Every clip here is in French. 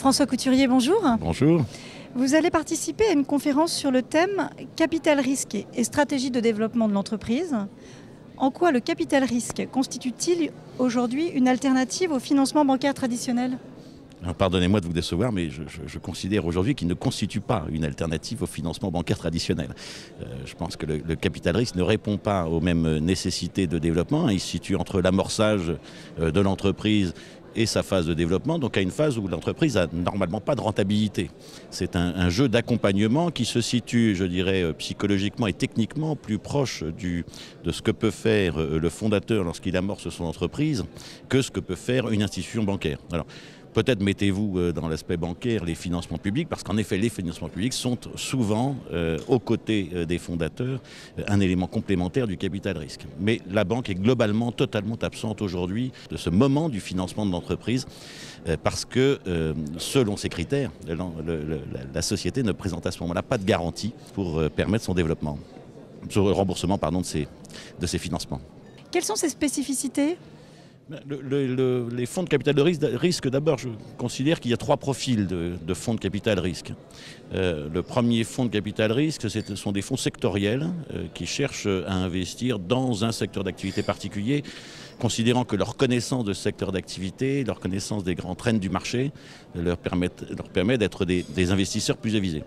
François Couturier, bonjour. Bonjour. Vous allez participer à une conférence sur le thème Capital risque et stratégie de développement de l'entreprise. En quoi le capital risque constitue-t-il aujourd'hui une alternative au financement bancaire traditionnel ? Pardonnez-moi de vous décevoir, mais je considère aujourd'hui qu'il ne constitue pas une alternative au financement bancaire traditionnel. Je pense que le capital risque ne répond pas aux mêmes nécessités de développement. Il se situe entre l'amorçage de l'entreprise et sa phase de développement, donc à une phase où l'entreprise n'a normalement pas de rentabilité. C'est un jeu d'accompagnement qui se situe, je dirais, psychologiquement et techniquement plus proche de ce que peut faire le fondateur lorsqu'il amorce son entreprise que ce que peut faire une institution bancaire. Alors, peut-être mettez-vous dans l'aspect bancaire les financements publics, parce qu'en effet, les financements publics sont souvent, aux côtés des fondateurs, un élément complémentaire du capital risque. Mais la banque est globalement totalement absente aujourd'hui de ce moment du financement de l'entreprise, parce que, selon ces critères, la société ne présente à ce moment-là pas de garantie pour permettre son développement, sur le remboursement de ces financements. Quelles sont ces spécificités ? Les fonds de capital de risque, d'abord, je considère qu'il y a trois profils de fonds de capital risque. Le premier fonds de capital risque, ce sont des fonds sectoriels qui cherchent à investir dans un secteur d'activité particulier, considérant que leur connaissance de ce secteur d'activité, leur connaissance des grands trends du marché, leur permet d'être des investisseurs plus avisés.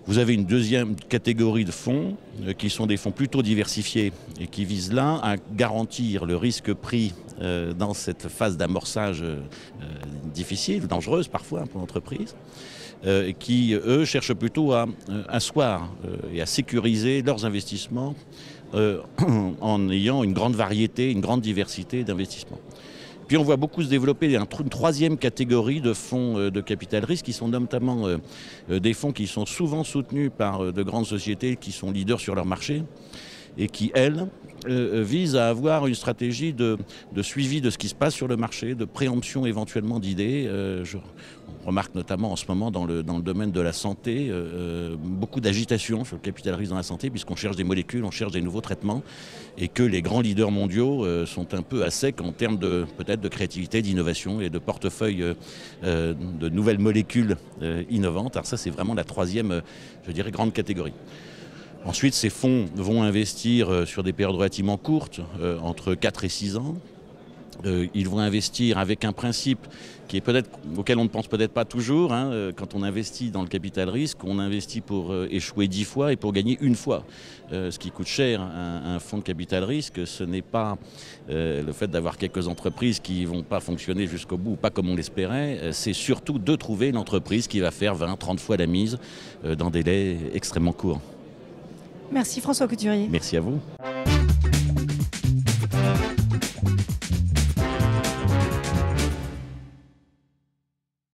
Vous avez une deuxième catégorie de fonds qui sont des fonds plutôt diversifiés et qui visent là à garantir le risque pris dans cette phase d'amorçage difficile, dangereuse parfois pour l'entreprise, qui, eux, cherchent plutôt à asseoir et à sécuriser leurs investissements en ayant une grande variété, une grande diversité d'investissements. Puis on voit beaucoup se développer une troisième catégorie de fonds de capital risque qui sont notamment des fonds qui sont souvent soutenus par de grandes sociétés qui sont leaders sur leur marché et qui, elles, visent à avoir une stratégie de suivi de ce qui se passe sur le marché, de préemption éventuellement d'idées. On remarque notamment en ce moment dans le domaine de la santé beaucoup d'agitation sur le capital risque dans la santé, puisqu'on cherche des molécules, on cherche des nouveaux traitements et que les grands leaders mondiaux sont un peu à sec en termes peut-être de créativité, d'innovation et de portefeuille de nouvelles molécules innovantes. Alors ça, c'est vraiment la troisième, je dirais, grande catégorie. Ensuite, ces fonds vont investir sur des périodes relativement courtes, entre 4 et 6 ans. Ils vont investir avec un principe qui est auquel on ne pense peut-être pas toujours. Quand on investit dans le capital risque, on investit pour échouer 10 fois et pour gagner 1 fois. Ce qui coûte cher un fonds de capital risque, ce n'est pas le fait d'avoir quelques entreprises qui ne vont pas fonctionner jusqu'au bout, pas comme on l'espérait. C'est surtout de trouver une entreprise qui va faire 20-30 fois la mise dans des délais extrêmement courts. Merci François Couturier. Merci à vous.